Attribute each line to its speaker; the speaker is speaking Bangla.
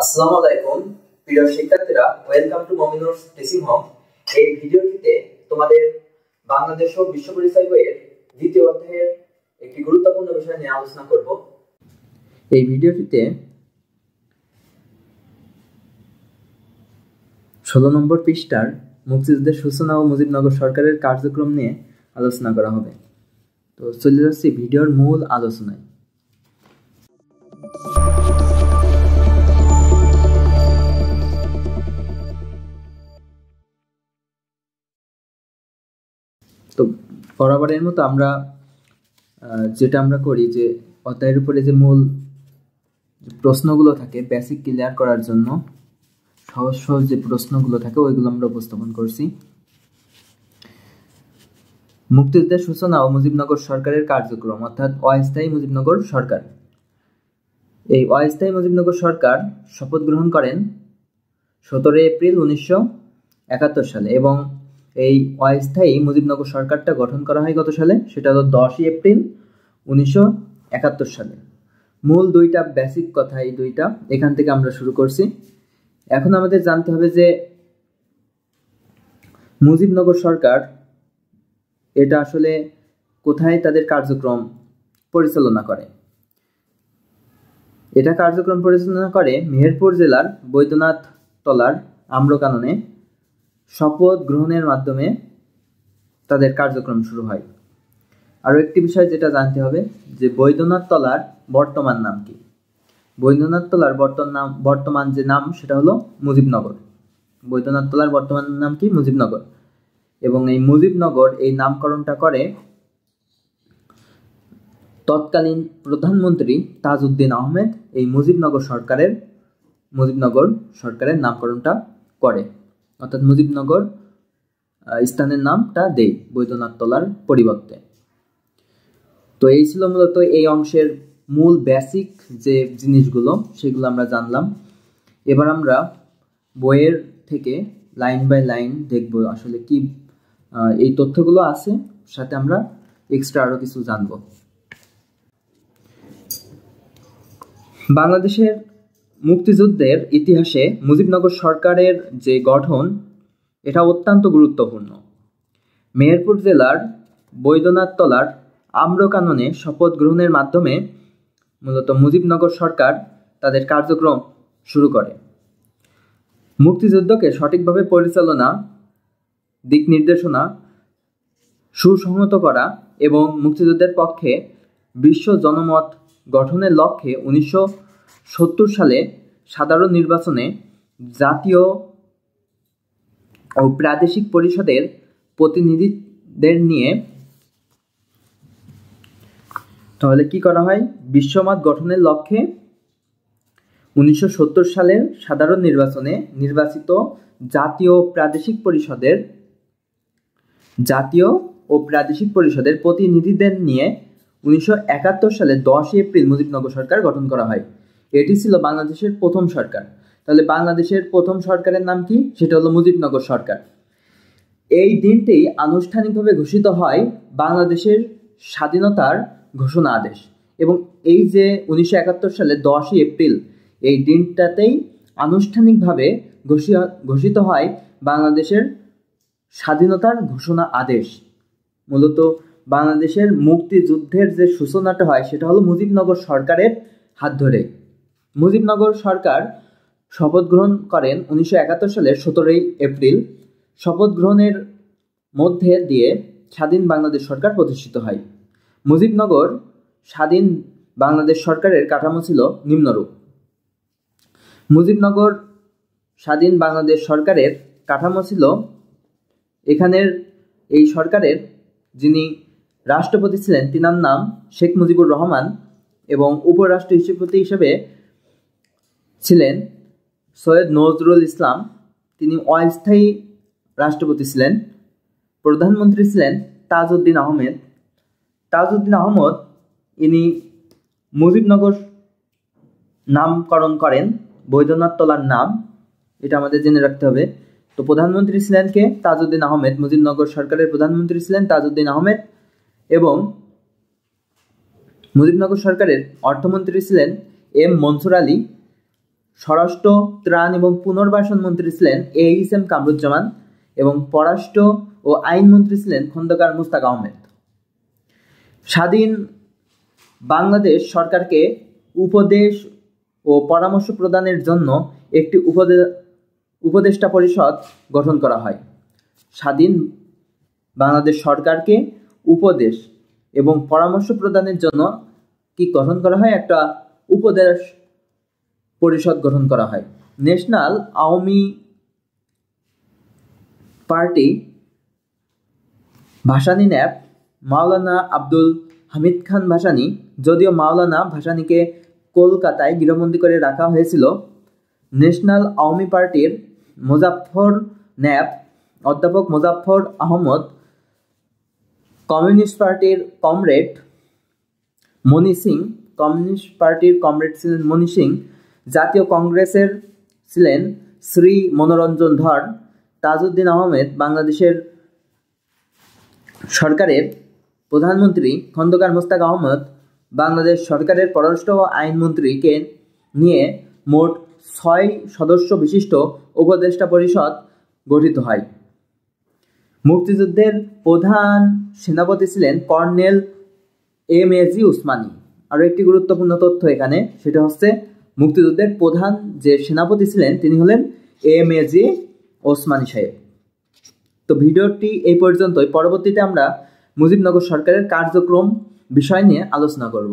Speaker 1: আসসালামু আলাইকুম প্রিয় শিক্ষার্থীরা, ওয়েলকাম টু মমিনুরস টিচিং হোম। এই ভিডিওটিতে তোমাদের বাংলাদেশ ও বিশ্ব পরিচয় বইয়ের দ্বিতীয় অধ্যায়ের একটি গুরুত্বপূর্ণ বিষয় নিয়ে আলোচনা করব। এই ভিডিওটিতে 16 নম্বর পৃষ্ঠার মুক্তিযুদ্ধের সূচনা ও মুজিবনগর সরকারের কার্যক্রম নিয়ে আলোচনা করা হবে। তো চলে যাচ্ছি ভিডিওর মূল আলোচনায়। তো বরাবরের মতো আমরা যেটা করি যে অধ্যায়ের উপরে যে মূল প্রশ্নগুলো থাকে বেসিক ক্লিয়ার করার জন্য সহজ সহজ যে প্রশ্নগুলো থাকে ওইগুলো আমরা উপস্থাপন করছি। মুক্তিযুদ্ধের সূচনা ও মুজিবনগর সরকারের কার্যক্রম অর্থাৎ অস্থায়ী মুজিবনগর সরকার। এই অস্থায়ী মুজিবনগর সরকার শপথ গ্রহণ করেন 17 এপ্রিল 1971 সালে এবং এই অস্থায়ী মুজিবনগর সরকারটা গঠন করা হয় কত সালে? সেটা হলো 10 এপ্রিল 1971 সালে। মূল দুইটা বেসিক কথা, এই দুইটা এখান থেকে আমরা শুরু করছি। এখন আমাদের জানতে হবে যে মুজিবনগর সরকার এটা আসলে কোথায় তাদের কার্যক্রম পরিচালনা করে। এটা কার্যক্রম পরিচালনা করে মেহেরপুর জেলার বৈদ্যনাথ তলার আম্রকাননে শপথ গ্রহণের মাধ্যমে তাদের কার্যক্রম শুরু হয়। আরও একটি বিষয় যেটা জানতে হবে যে বৈদ্যনাথ তলার বর্তমান নাম কি? বৈদ্যনাথ তলার বর্তমান যে নাম সেটা হলো মুজিবনগর। বৈদ্যনাথ তলার বর্তমান নাম কি? মুজিবনগর। এবং এই মুজিবনগর এই নামকরণটা করে তৎকালীন প্রধানমন্ত্রী তাজউদ্দিন আহমেদ। এই মুজিবনগর সরকারের নামকরণটা করে, অর্থাৎ মুজিবনগর স্থানের নামটা দেয় বৈদ্যনাথ তলার পরিবর্তে। তো এই ছিল মূলত এই অংশের মূল বেসিক যে জিনিসগুলো সেগুলো আমরা জানলাম। এবার আমরা বইয়ের থেকে লাইন বাই লাইন দেখব আসলে কি এই তথ্যগুলো আছে, সাথে আমরা এক্সট্রা আরো কিছু জানব। বাংলাদেশের মুক্তিযুদ্ধের ইতিহাসে মুজিবনগর সরকারের যে গঠন এটা অত্যন্ত গুরুত্বপূর্ণ। মেহেরপুর জেলার বৈদ্যনাথ তলার আম্রকাননে শপথ গ্রহণের মাধ্যমে মূলত মুজিবনগর সরকার তাদের কার্যক্রম শুরু করে। মুক্তিযুদ্ধকে সঠিকভাবে পরিচালনা, দিক নির্দেশনা, সুসংহত করা এবং মুক্তিযুদ্ধের পক্ষে বিশ্ব জনমত গঠনের লক্ষ্যে 1970 সালে সাধারণ নির্বাচনে জাতীয় ও প্রাদেশিক পরিষদের প্রতিনিধিদের নিয়ে তাহলে কি করা হয়? বিশ্বমত গঠনের লক্ষ্যে 1970 সালের সাধারণ নির্বাচনে নির্বাচিত জাতীয় ও প্রাদেশিক পরিষদের প্রতিনিধিদের নিয়ে 1971 সালে 10 এপ্রিল মুজিবনগর সরকার গঠন করা হয়। এটি ছিল বাংলাদেশের প্রথম সরকার। তাহলে বাংলাদেশের প্রথম সরকারের নাম কি? সেটা হলো মুজিবনগর সরকার। এই দিনটি আনুষ্ঠানিকভাবে ঘোষিত হয় বাংলাদেশের স্বাধীনতার ঘোষণা আদেশ, এবং এই যে 1971 সালে 10 এপ্রিল এই দিনটাতেই আনুষ্ঠানিকভাবে ঘোষিত হয় বাংলাদেশের স্বাধীনতার ঘোষণা আদেশ। মূলত বাংলাদেশের মুক্তিযুদ্ধের যে সূচনাটা হয় সেটা হলো মুজিবনগর সরকারের হাত ধরে। মুজিবনগর সরকার শপথ গ্রহণ করেন 1971 সালের 17 এপ্রিল। শপথ গ্রহণের মধ্যে দিয়ে স্বাধীন বাংলাদেশ সরকার প্রতিষ্ঠিত হয়। মুজিবনগর স্বাধীন বাংলাদেশ সরকারের কাঠামো ছিল নিম্নরূপ। মুজিবনগর স্বাধীন বাংলাদেশ সরকারের কাঠামো ছিল, এখানের এই সরকারের যিনি রাষ্ট্রপতি ছিলেন তিনার নাম শেখ মুজিবুর রহমান এবং উপরাষ্ট্রপতি হিসেবে ছিলেন সৈয়দ নজরুল ইসলাম। তিনি অস্থায়ী রাষ্ট্রপতি ছিলেন। প্রধানমন্ত্রী ছিলেন তাজউদ্দিন আহমদ। ইনি মুজিবনগর নামকরণ করেন বৈদ্যনাথ তলার নাম, এটা আমাদের জেনে রাখতে হবে। তো প্রধানমন্ত্রী ছিলেন কে? তাজউদ্দিন আহমেদ। মুজিবনগর সরকারের প্রধানমন্ত্রী ছিলেন তাজউদ্দিন আহমেদ এবং মুজিবনগর সরকারের অর্থমন্ত্রী ছিলেন এম মনসুর আলী। স্বরাষ্ট্র, ত্রাণ এবং পুনর্বাসন মন্ত্রী ছিলেন AHM কামরুজ্জামান এবং পররাষ্ট্র ও আইন মন্ত্রী ছিলেন খন্দকার মুশতাক আহমেদ। স্বাধীন বাংলাদেশ সরকারকে উপদেশ ও পরামর্শ প্রদানের জন্য একটি উপদেষ্টা পরিষদ গঠন করা হয়। স্বাধীন বাংলাদেশ সরকারকে উপদেশ এবং পরামর্শ প্রদানের জন্য কি গঠন করা হয়? একটা উপদেশ পরিষদ গঠন করা হয়। National Awami party Bhashani NAP Maulana Abdul Hamid Khan Bhashani, যদিও মাওলানা ভাসানীকে কলকাতায় গৃহবন্দী করে রাখা হয়েছিল। ন্যাশনাল আওয়ামী পার্টির মুজাফফর ন্যাপ অধ্যাপক মুজাফফর আহমদ, কমিউনিস্ট পার্টির কমরেড মনি সিং, কমিউনিস্ট পার্টির কমরেড ছিলেন মনি সিং, জাতীয় কংগ্রেসের ছিলেন শ্রী মনোরঞ্জন ধর, তাজউদ্দিন আহমেদ, বাংলাদেশের সরকারের প্রধানমন্ত্রী খন্দকার মুশতাক আহমদ, বাংলাদেশ সরকারের পররাষ্ট্র ও আইন মন্ত্রীকে নিয়ে মোট 6 সদস্য বিশিষ্ট উপদেষ্টা পরিষদ গঠিত হয়। মুক্তিযুদ্ধের প্রধান সেনাপতি ছিলেন কর্নেল MAG ওসমানী। আরও একটি গুরুত্বপূর্ণ তথ্য এখানে, সেটা হচ্ছে মুক্তিযুদ্ধের প্রধান যে সেনাপতি ছিলেন তিনি হলেন MAG ওসমানী সাহেব। তো ভিডিওটি এই পর্যন্তই। পরবর্তীতে আমরা মুজিবনগর সরকারের কার্যক্রম বিষয় নিয়ে আলোচনা করব।